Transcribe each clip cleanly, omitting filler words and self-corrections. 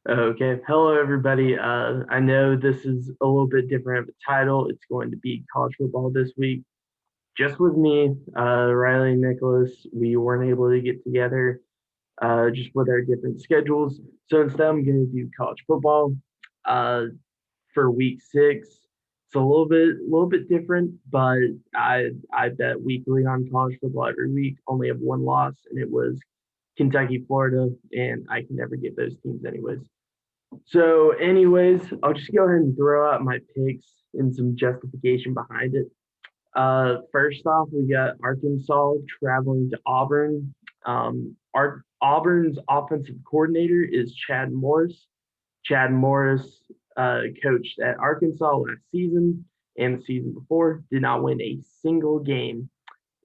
Okay. Hello, everybody. I know this is a little bit different of a title. It's going to be college football this week. Just with me, Riley and Nicholas. We weren't able to get together just with our different schedules. So instead, I'm going to do college football uh, for week 6. It's a little bit different, but I bet weekly on college football every week. Only have one loss, and it was Kentucky, Florida, and I can never get those teams anyways. So, anyways, I'll just go ahead and throw out my picks and some justification behind it. First off, we got Arkansas traveling to Auburn. Auburn's offensive coordinator is Chad Morris. Chad Morris coached at Arkansas last season and the season before, did not win a single game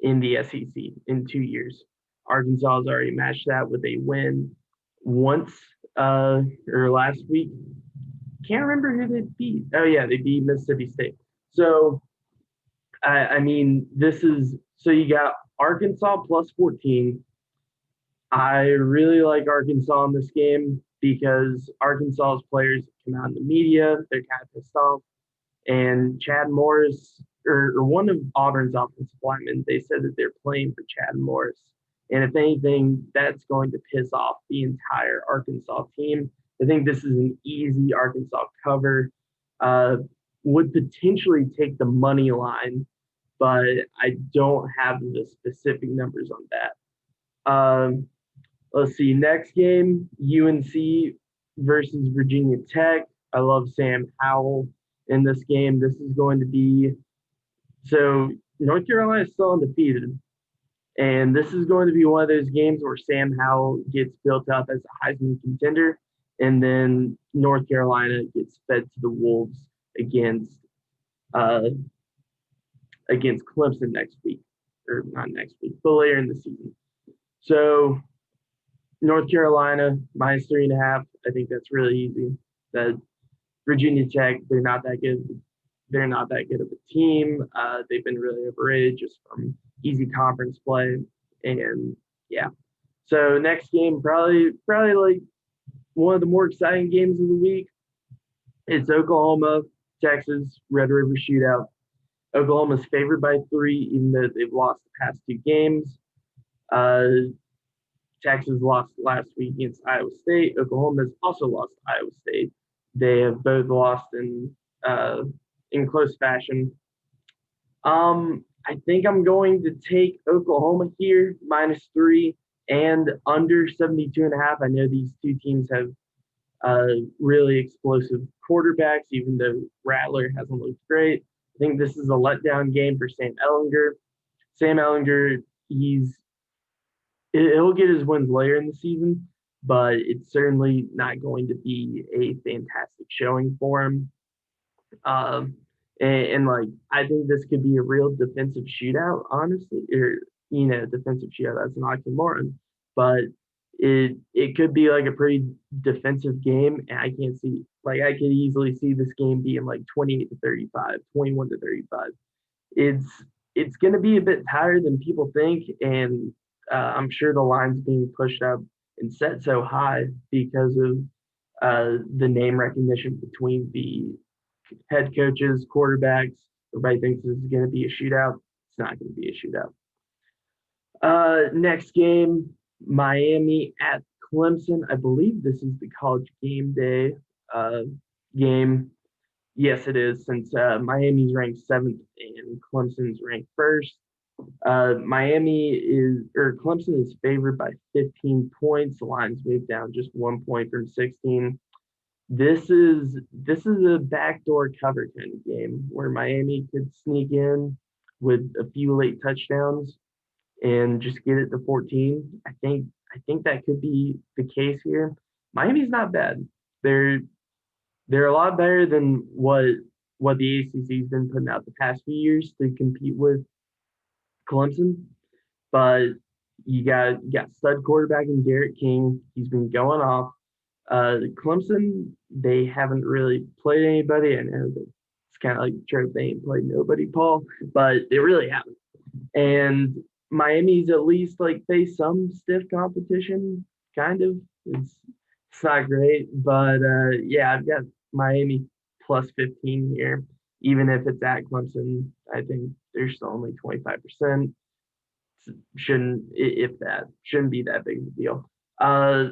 in the SEC in 2 years. Arkansas has already matched that with a win once or last week. Can't remember who they beat. Oh yeah, they beat Mississippi State. So I mean, this is so you got Arkansas plus 14. I really like Arkansas in this game because Arkansas's players come out in the media. They're kind of pissed off. And Chad Morris, or one of Auburn's offensive linemen, they said that they're playing for Chad Morris. And if anything, that's going to piss off the entire Arkansas team. I think this is an easy Arkansas cover. Uh, would potentially take the money line, but I don't have the specific numbers on that. Let's see. Next game, UNC versus Virginia Tech. I love Sam Howell in this game. This is going to be so North Carolina is still undefeated, and this is going to be one of those games where Sam Howell gets built up as a Heisman contender, and then North Carolina gets fed to the wolves against uh, against Clemson next week, or not next week, but later in the season. So North Carolina minus 3.5. I think that's really easy. That Virginia Tech, they're not that good. They're not that good of a team. They've been really overrated just from easy conference play, and yeah. So next game, probably like one of the more exciting games of the week. It's Oklahoma, Texas, Red River Shootout. Oklahoma's favored by 3, even though they've lost the past 2 games. Uh, Texas lost last week against Iowa State. Oklahoma has also lost Iowa State. They have both lost in close fashion. I think I'm going to take Oklahoma here minus 3 and under 72.5. I know these two teams have really explosive quarterbacks, even though Rattler hasn't looked great. I think this is a letdown game for Sam Ellinger. Sam Ellinger, he'll get his wins later in the season, but it's certainly not going to be a fantastic showing for him. Um, and like I think this could be a real defensive shootout, honestly, or defensive shootout. That's an oxymoron, but it could be like a pretty defensive game, and I can't see like I could easily see this game being like 28-35, 21-35. It's it's going to be a bit tighter than people think, and I'm sure the line's being pushed up and set so high because of the name recognition between the head coaches, quarterbacks. Everybody thinks this is going to be a shootout. It's not going to be a shootout. Next game, Miami at Clemson. I believe this is the college game day uh, game. Yes, it is, since Miami's ranked 7th and Clemson's ranked 1st. Clemson is favored by 15 points. The line's moved down just 1 point from 16. This is a backdoor cover kind of game where Miami could sneak in with a few late touchdowns and just get it to 14. I think that could be the case here. Miami's not bad. They're they're a lot better than what the ACC's been putting out the past few years to compete with Clemson. But you got stud quarterback in Derek King. He's been going off. Clemson, they haven't really played anybody. I know that it's kind of like trope they ain't played nobody, Paul, but they really haven't. And Miami's at least like faced some stiff competition, kind of. It's It's not great, but yeah, I've got Miami plus 15 here. Even if it's at Clemson, I think there's still only 25%. Shouldn't, if that, shouldn't be that big of a deal. Uh,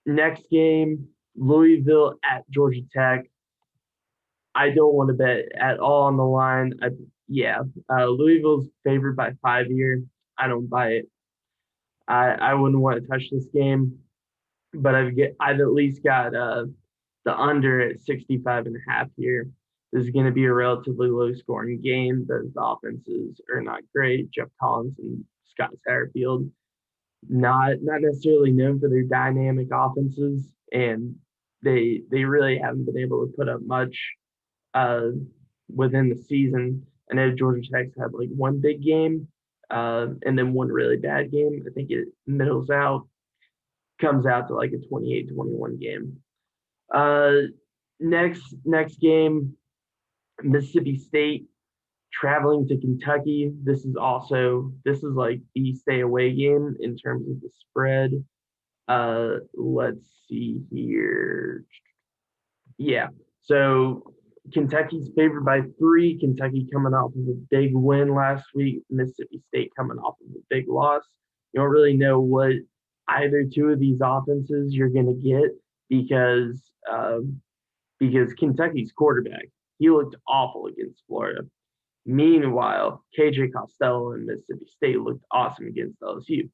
Next game, Louisville at Georgia Tech. I don't want to bet at all on the line. Yeah, Louisville's favored by 5 here. I don't buy it. I wouldn't want to touch this game, but I've at least got the under at 65 and a half here. This is going to be a relatively low scoring game. Those offenses are not great. Jeff Collins and Scott Satterfield, not necessarily known for their dynamic offenses, and they really haven't been able to put up much uh, within the season. I know Georgia Tech's had like one big game and then one really bad game. I think it middles out, comes out to like a 28-21 game. Uh, next game, Mississippi State traveling to Kentucky. This is like the stay away game in terms of the spread. Let's see here. Yeah. So Kentucky's favored by 3. Kentucky coming off of a big win last week. Mississippi State coming off of a big loss. You don't really know what either two of these offenses you're going to get because Kentucky's quarterback, he looked awful against Florida. Meanwhile, KJ Costello and Mississippi State looked awesome against LSU.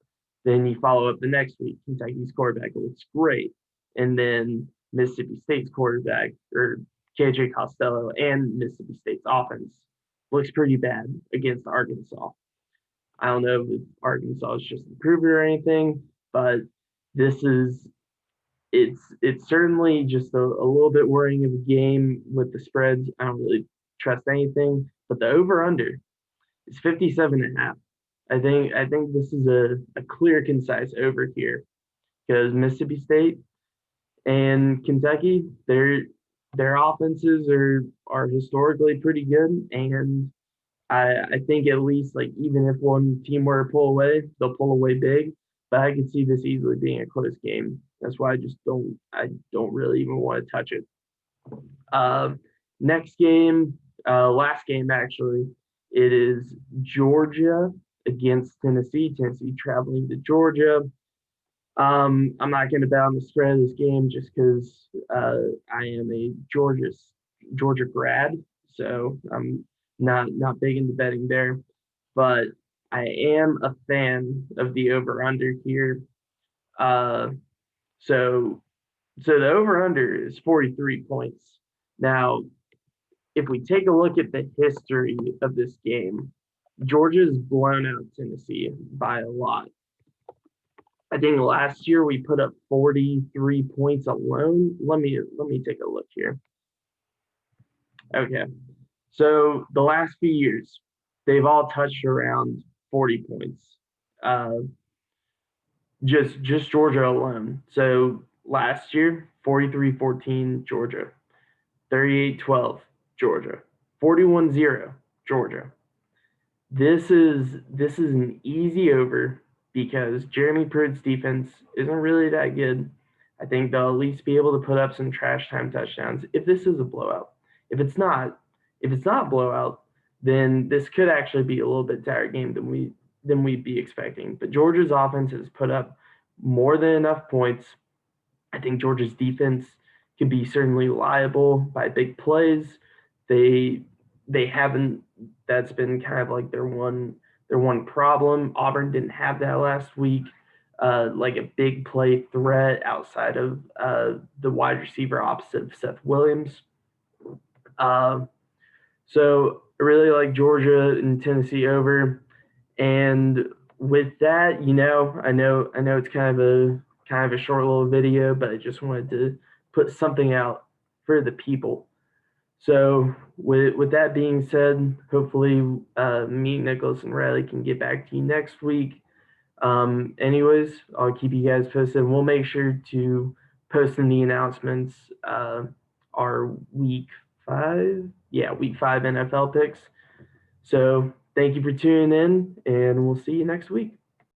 Then you follow up the next week, Kentucky's quarterback looks great. And then Mississippi State's quarterback, or KJ Costello and Mississippi State's offense, looks pretty bad against Arkansas. I don't know if Arkansas is just improved or anything, but this is it's certainly just a little bit worrying of a game with the spreads. I don't really trust anything, but the over under is 57 and a half. I think this is a clear, concise over here because Mississippi State and Kentucky, their offenses are historically pretty good, and I think at least like even if one team were to pull away, they'll pull away big. But I could see this easily being a close game. That's why I don't really even want to touch it. Uh, Next game, last game actually, it is Georgia against Tennessee. Tennessee traveling to Georgia. I'm not going to bet on the spread of this game just because I am a Georgia grad, so I'm not big into betting there. But I am a fan of the over under here. Uh, so so the over under is 43 points. Now, if we take a look at the history of this game, Georgia's blown out Tennessee by a lot. I think last year we put up 43 points alone. Let me take a look here. Okay. So the last few years, they've all touched around 40 points. Uh, just Georgia alone. So last year, 43-14 Georgia, 38-12 Georgia, 41-0 Georgia. This is an easy over because Jeremy Pruitt's defense isn't really that good. I think they'll at least be able to put up some trash time touchdowns if this is a blowout. If it's not, if it's not a blowout, then this could actually be a little bit tighter game than we'd be expecting. But Georgia's offense has put up more than enough points. I think Georgia's defense can be certainly liable by big plays. They they haven't. That's been kind of like their one problem. Auburn didn't have that last week. Like a big play threat outside of the wide receiver opposite of Seth Williams. Uh, so I really like Georgia and Tennessee over. And with that, I know it's kind of a short little video, but I just wanted to put something out for the people. So with that being said, hopefully me, Nicholas, and Riley can get back to you next week. Anyways, I'll keep you guys posted. We'll make sure to post in the announcements our week 5 NFL picks. So thank you for tuning in, and we'll see you next week.